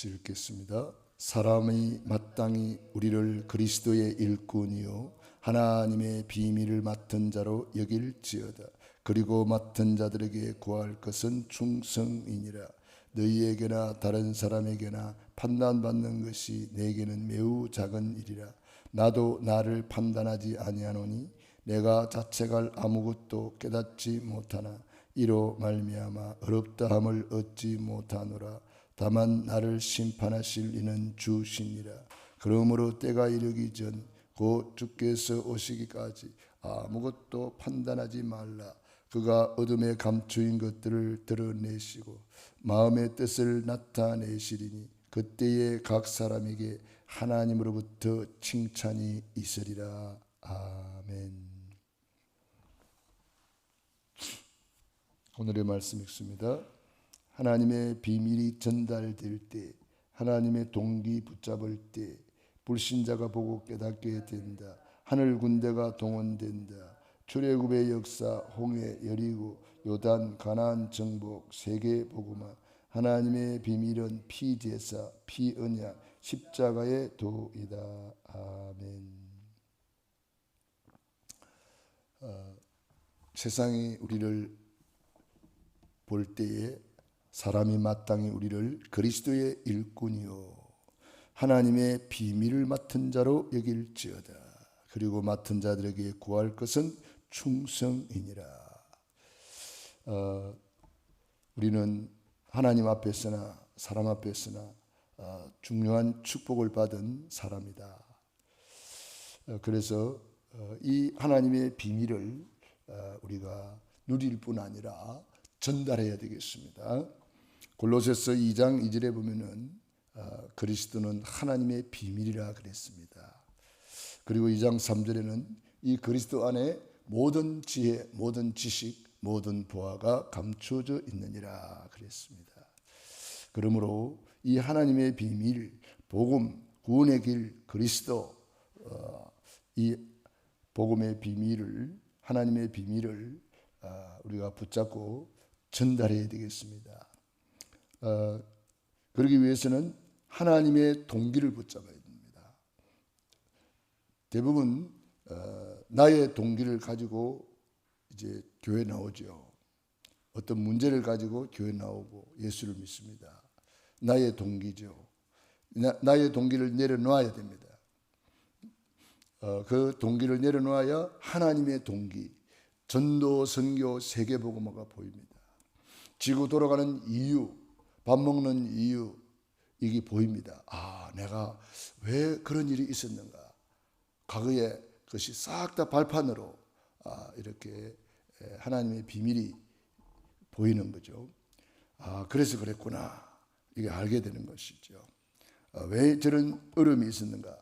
읽겠습니다. 사람이 마땅히 우리를 그리스도의 일꾼이요 하나님의 비밀을 맡은 자로 여길지어다. 그리고 맡은 자들에게 구할 것은 충성이니라. 너희에게나 다른 사람에게나 판단받는 것이 내게는 매우 작은 일이라. 나도 나를 판단하지 아니하노니 내가 자책할 아무것도 깨닫지 못하나 이로 말미암아 어렵다함을 얻지 못하노라. 다만 나를 심판하실 이는 주시니라. 그러므로 때가 이르기 전 곧 주께서 오시기까지 아무것도 판단하지 말라. 그가 어둠에 감추인 것들을 드러내시고 마음의 뜻을 나타내시리니 그때에 각 사람에게 하나님으로부터 칭찬이 있으리라. 아멘. 오늘의 말씀 읽습니다. 하나님의 비밀이 전달될 때, 하나님의 동기 붙잡을 때 불신자가 보고 깨닫게 된다. 하늘 군대가 동원된다. 출애굽의 역사, 홍해, 여리고, 요단, 가나안 정복, 세계 복음화. 하나님의 비밀은 피제사, 피언약, 십자가의 도이다. 아멘. 세상이 우리를 볼 때에 사람이 마땅히 우리를 그리스도의 일꾼이요 하나님의 비밀을 맡은 자로 여길지어다. 그리고 맡은 자들에게 구할 것은 충성이니라. 우리는 하나님 앞에서나 사람 앞에서나 중요한 축복을 받은 사람이다. 그래서 이 하나님의 비밀을 우리가 누릴 뿐 아니라 전달해야 되겠습니다. 골로새서 2장 2절에 보면은 그리스도는 하나님의 비밀이라 그랬습니다. 그리고 2장 3절에는 이 그리스도 안에 모든 지혜, 모든 지식, 모든 보화가 감춰져 있느니라 그랬습니다. 그러므로 이 하나님의 비밀, 복음, 구원의 길, 그리스도, 이 복음의 비밀을, 하나님의 비밀을 우리가 붙잡고 전달해야 되겠습니다. 그러기 위해서는 하나님의 동기를 붙잡아야 됩니다. 대부분 나의 동기를 가지고 이제 교회 나오죠. 어떤 문제를 가지고 교회 나오고 예수를 믿습니다. 나의 동기죠. 나의 동기를 내려놓아야 됩니다. 그 동기를 내려놓아야 하나님의 동기, 전도, 선교, 세계복음화가 보입니다. 지구 돌아가는 이유, 밥 먹는 이유, 이게 보입니다. 내가 왜 그런 일이 있었는가. 과거에 그것이 싹 다 발판으로 이렇게 하나님의 비밀이 보이는 거죠. 그래서 그랬구나. 이게 알게 되는 것이죠. 왜 저런 어려움이 있었는가.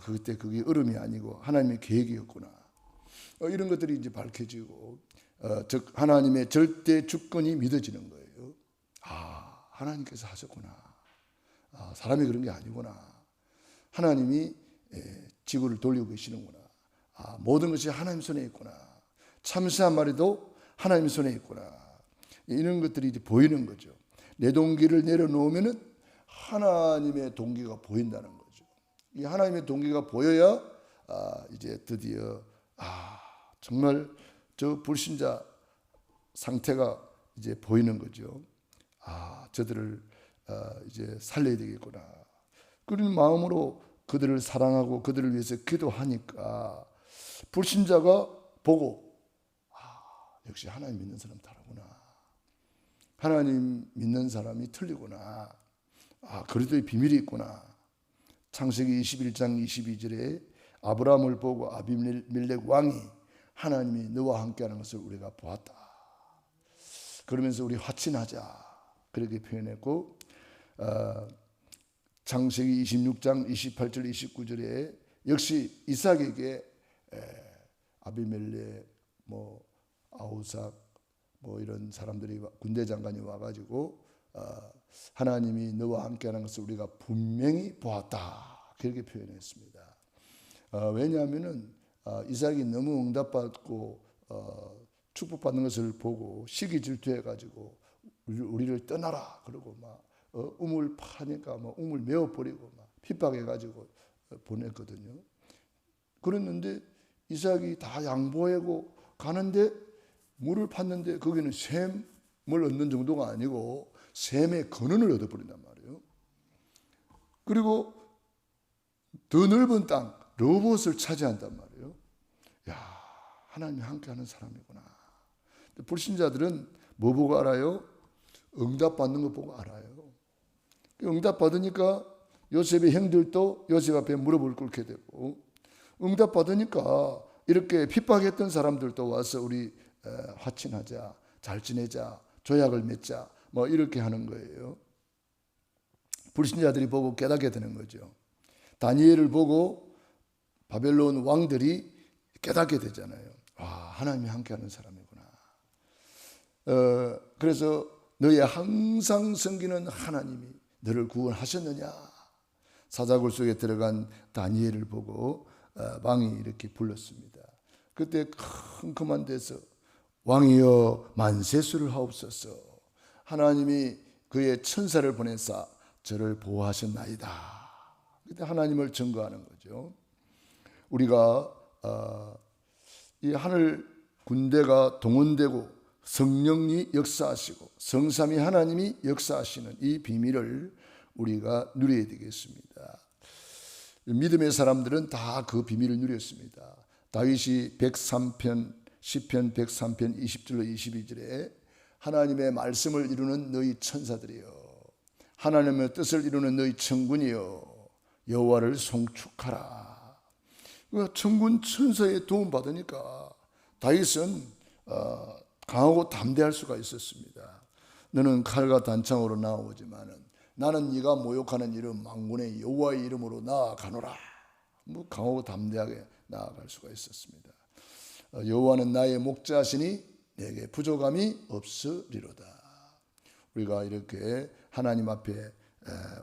그때 그게 어려움이 아니고 하나님의 계획이었구나. 이런 것들이 이제 밝혀지고 즉 하나님의 절대 주권이 믿어지는 거예요. 하나님께서 하셨구나. 사람이 그런 게 아니구나. 하나님이 지구를 돌리고 계시는구나. 모든 것이 하나님 손에 있구나. 참새 한 마리도 하나님 손에 있구나. 이런 것들이 이제 보이는 거죠. 내 동기를 내려놓으면은 하나님의 동기가 보인다는 거죠. 이 하나님의 동기가 보여야 이제 드디어 정말 저 불신자 상태가 이제 보이는 거죠. 저들을 이제 살려야 되겠구나. 그런 마음으로 그들을 사랑하고 그들을 위해서 기도하니까 불신자가 보고 역시 하나님 믿는 사람 다르구나. 하나님 믿는 사람이 틀리구나. 그리스도의 비밀이 있구나. 창세기 21장 22절에 아브라함을 보고 아비멜렉 왕이 하나님이 너와 함께하는 것을 우리가 보았다. 그러면서 우리 화친하자. 그렇게 표현했고 창세기 26장 28절 29절에 역시 이삭에게 아비멜렉 아우삭 이런 사람들이 군대 장관이 와가지고 하나님이 너와 함께하는 것을 우리가 분명히 보았다. 그렇게 표현했습니다. 왜냐하면은 이삭이 너무 응답받고 축복받는 것을 보고 시기 질투해가지고 우리를 떠나라 그러고 막 우물 파니까 막 우물 메어버리고 막 핍박해가지고 보냈거든요. 그랬는데 이삭이 다 양보하고 가는데 물을 팠는데 거기는 샘을 얻는 정도가 아니고 샘의 근원을 얻어버린단 말이에요. 그리고 더 넓은 땅 르봇을 차지한단 말이에요. 야, 하나님이 함께하는 사람이구나. 불신자들은 뭐 보고 알아요? 응답 받는 거 보고 알아요. 응답 받으니까 요셉의 형들도 요셉 앞에 무릎을 꿇게 되고, 응답 받으니까 이렇게 핍박했던 사람들도 와서 우리 화친하자, 잘 지내자, 조약을 맺자, 뭐 이렇게 하는 거예요. 불신자들이 보고 깨닫게 되는 거죠. 다니엘을 보고 바벨론 왕들이 깨닫게 되잖아요. 와, 하나님이 함께하는 사람이구나. 그래서 너희 항상 섬기는 하나님이 너를 구원하셨느냐. 사자굴 속에 들어간 다니엘을 보고 왕이 이렇게 불렀습니다. 그때 컴컴한 데서 왕이여 만세수를 하옵소서. 하나님이 그의 천사를 보내사 저를 보호하셨나이다. 그때 하나님을 증거하는 거죠. 우리가 이 하늘 군대가 동원되고 성령이 역사하시고 성삼위 하나님이 역사하시는 이 비밀을 우리가 누려야 되겠습니다. 믿음의 사람들은 다 그 비밀을 누렸습니다. 다윗이 103편 시편 103편 20절로 22절에 하나님의 말씀을 이루는 너희 천사들이여, 하나님의 뜻을 이루는 너희 천군이여, 여호와를 송축하라. 천군 천사의 도움 받으니까 다윗은 강하고 담대할 수가 있었습니다. 너는 칼과 단창으로 나오지만은 나는 네가 모욕하는 이름 만군의 여호와의 이름으로 나아가노라. 뭐 강하고 담대하게 나아갈 수가 있었습니다. 여호와는 나의 목자시니 내게 부족함이 없으리로다. 우리가 이렇게 하나님 앞에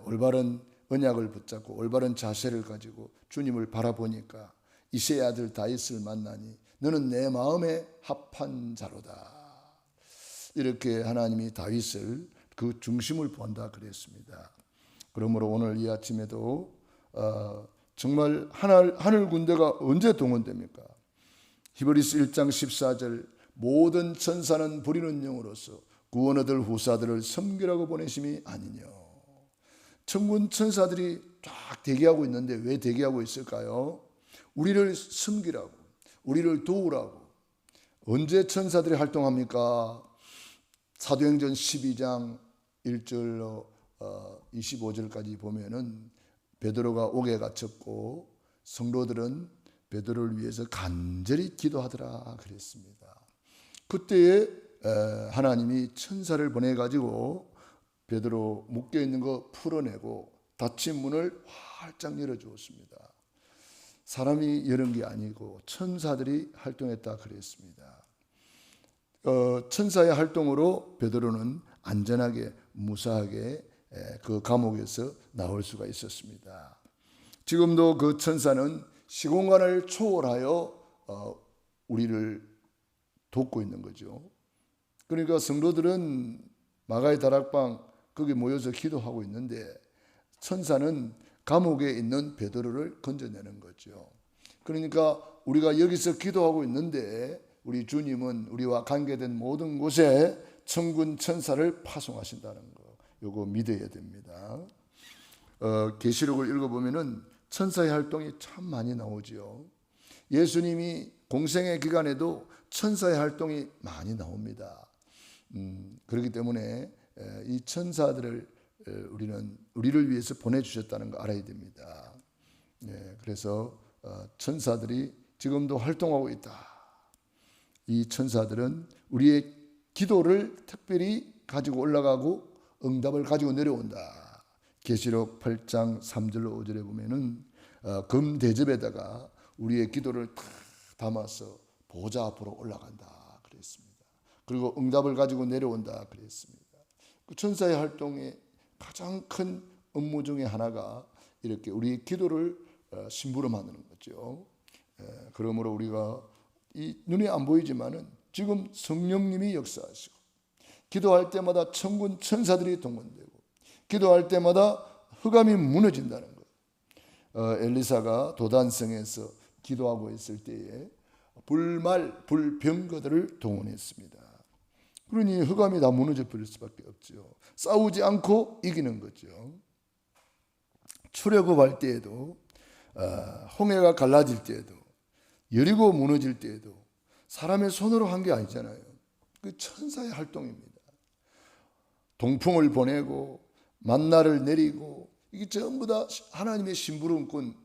올바른 언약을 붙잡고 올바른 자세를 가지고 주님을 바라보니까 이새의 아들 다윗을 만나니 너는 내 마음에 합한 자로다. 이렇게 하나님이 다윗을 그 중심을 본다 그랬습니다. 그러므로 오늘 이 아침에도 정말 하늘 군대가 언제 동원됩니까? 히브리서 1장 14절 모든 천사는 부리는 영으로서 구원 얻을 후사들을 섬기라고 보내심이 아니뇨. 천군 천사들이 쫙 대기하고 있는데 왜 대기하고 있을까요? 우리를 섬기라고, 우리를 도우라고. 언제 천사들이 활동합니까? 사도행전 12장 1절로 25절까지 보면은 베드로가 옥에 갇혔고 성도들은 베드로를 위해서 간절히 기도하더라 그랬습니다. 그때에 하나님이 천사를 보내가지고 베드로 묶여있는 거 풀어내고 닫힌 문을 활짝 열어주었습니다. 사람이 여는 게 아니고 천사들이 활동했다 그랬습니다. 천사의 활동으로 베드로는 안전하게 무사하게 그 감옥에서 나올 수가 있었습니다. 지금도 그 천사는 시공간을 초월하여 우리를 돕고 있는 거죠. 그러니까 성도들은 마가의 다락방 거기 모여서 기도하고 있는데 천사는 감옥에 있는 베드로를 건져내는 거죠. 그러니까 우리가 여기서 기도하고 있는데 우리 주님은 우리와 관계된 모든 곳에 천군 천사를 파송하신다는 거, 요거 믿어야 됩니다. 계시록을 읽어보면은 천사의 활동이 참 많이 나오지요. 예수님이 공생의 기간에도 천사의 활동이 많이 나옵니다. 그렇기 때문에 이 천사들을 우리를 위해서 보내주셨다는 거 알아야 됩니다. 그래서 천사들이 지금도 활동하고 있다. 이 천사들은 우리의 기도를 특별히 가지고 올라가고 응답을 가지고 내려온다. 계시록 8장 3절로 5절에 보면은 금 대접에다가 우리의 기도를 다 담아서 보좌 앞으로 올라간다 그랬습니다. 그리고 응답을 가지고 내려온다 그랬습니다. 그 천사의 활동의 가장 큰 업무 중에 하나가 이렇게 우리의 기도를 심부름하는 거죠. 그러므로 우리가 이 눈에 안 보이지만은 지금 성령님이 역사하시고 기도할 때마다 천군 천사들이 동원되고 기도할 때마다 흑암이 무너진다는 거예요. 엘리사가 도단성에서 기도하고 있을 때에 불병거들을 동원했습니다. 그러니 흑암이 다 무너져 버릴 수밖에 없죠. 싸우지 않고 이기는 거죠. 출애굽할 때에도, 홍해가 갈라질 때에도, 여리고 무너질 때에도 사람의 손으로 한 게 아니잖아요. 그 천사의 활동입니다. 동풍을 보내고 만나를 내리고 이게 전부 다 하나님의 심부름 꾼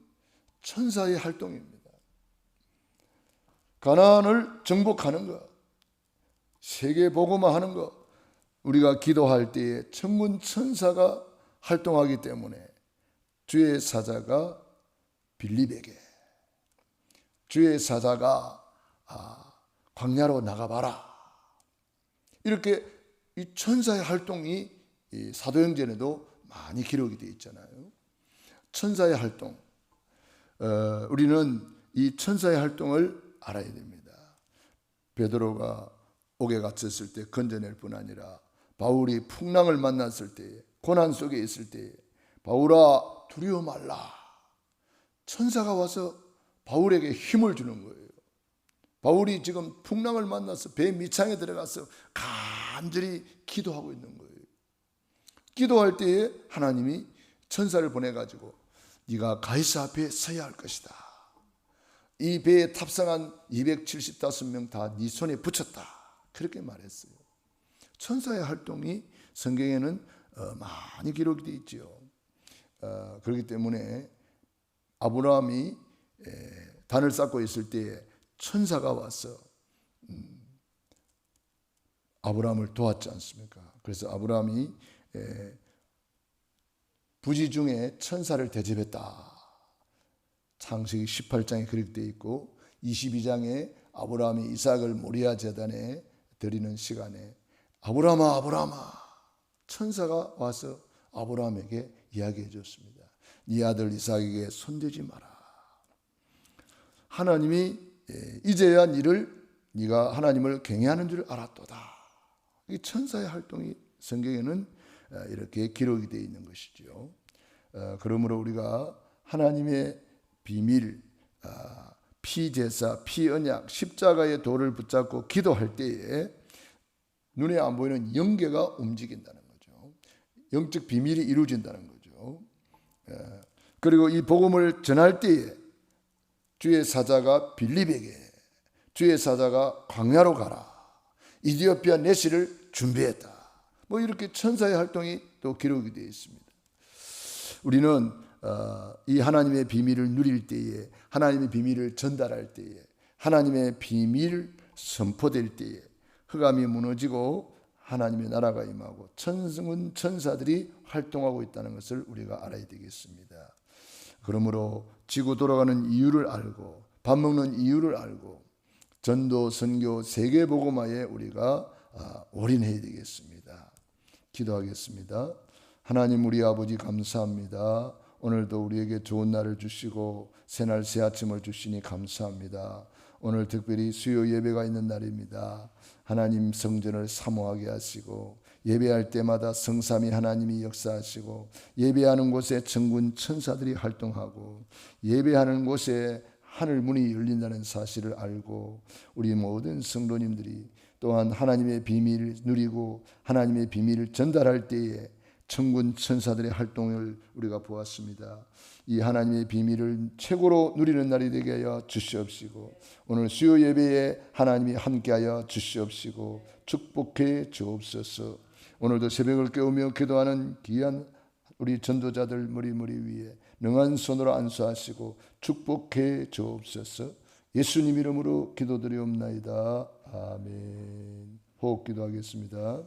천사의 활동입니다. 가나안을 정복하는 것, 세계 복음화하는 것, 우리가 기도할 때에 천군 천사가 활동하기 때문에 주의 사자가 빌립에게, 주의 사자가 광야로 나가봐라, 이렇게 이 천사의 활동이 이 사도행전에도 많이 기록이 되어 있잖아요. 천사의 활동, 우리는 이 천사의 활동을 알아야 됩니다. 베드로가 옥에 갇혔을 때 건져낼 뿐 아니라 바울이 풍랑을 만났을 때, 고난 속에 있을 때 바울아 두려워 말라, 천사가 와서 바울에게 힘을 주는 거예요. 바울이 지금 풍랑을 만나서 배 밑창에 들어가서 간절히 기도하고 있는 거예요. 기도할 때에 하나님이 천사를 보내가지고 네가 가이사 앞에 서야 할 것이다, 이 배에 탑승한 275명 다 네 손에 붙였다, 그렇게 말했어요. 천사의 활동이 성경에는 많이 기록이 되어 있죠. 그렇기 때문에 아브라함이 단을 쌓고 있을 때에 천사가 와서 아브라함을 도왔지 않습니까? 그래서 아브라함이 부지 중에 천사를 대접했다, 창세기 18장에 그렇게 되어 있고 22장에 아브라함이 이삭을 모리아 제단에 드리는 시간에 아브라함아 아브라함아, 천사가 와서 아브라함에게 이야기해 줬습니다. 네 아들 이삭에게 손대지 마라. 하나님이 이제야 네가 하나님을 경외하는 줄 알았도다. 이 천사의 활동이 성경에는 이렇게 기록이 되어 있는 것이죠. 그러므로 우리가 하나님의 비밀, 피제사, 피언약, 십자가의 도를 붙잡고 기도할 때에 눈에 안 보이는 영계가 움직인다는 거죠. 영적 비밀이 이루어진다는 거죠. 그리고 이 복음을 전할 때에 주의 사자가 빌립에게, 주의 사자가 광야로 가라, 이디오피아 내시를 준비했다, 뭐 이렇게 천사의 활동이 또 기록이 되어 있습니다. 우리는 이 하나님의 비밀을 누릴 때에, 하나님의 비밀을 전달할 때에, 하나님의 비밀 선포될 때에 흑암이 무너지고 하나님의 나라가 임하고 천군 천사들이 활동하고 있다는 것을 우리가 알아야 되겠습니다. 그러므로 지구 돌아가는 이유를 알고 밥 먹는 이유를 알고 전도, 선교, 세계 복음화에 우리가 올인해야 되겠습니다. 기도하겠습니다. 하나님 우리 아버지 감사합니다. 오늘도 우리에게 좋은 날을 주시고 새날 새 아침을 주시니 감사합니다. 오늘 특별히 수요 예배가 있는 날입니다. 하나님 성전을 사모하게 하시고 예배할 때마다 성삼위 하나님이 역사하시고 예배하는 곳에 천군 천사들이 활동하고 예배하는 곳에 하늘 문이 열린다는 사실을 알고 우리 모든 성도님들이 또한 하나님의 비밀을 누리고 하나님의 비밀을 전달할 때에 천군 천사들의 활동을 우리가 보았습니다. 이 하나님의 비밀을 최고로 누리는 날이 되게 하여 주시옵시고 오늘 수요 예배에 하나님이 함께하여 주시옵시고 축복해 주옵소서. 오늘도 새벽을 깨우며 기도하는 귀한 우리 전도자들 머리 위에 능한 손으로 안수하시고 축복해 주옵소서. 예수님 이름으로 기도드리옵나이다. 아멘. 호흡 기도하겠습니다.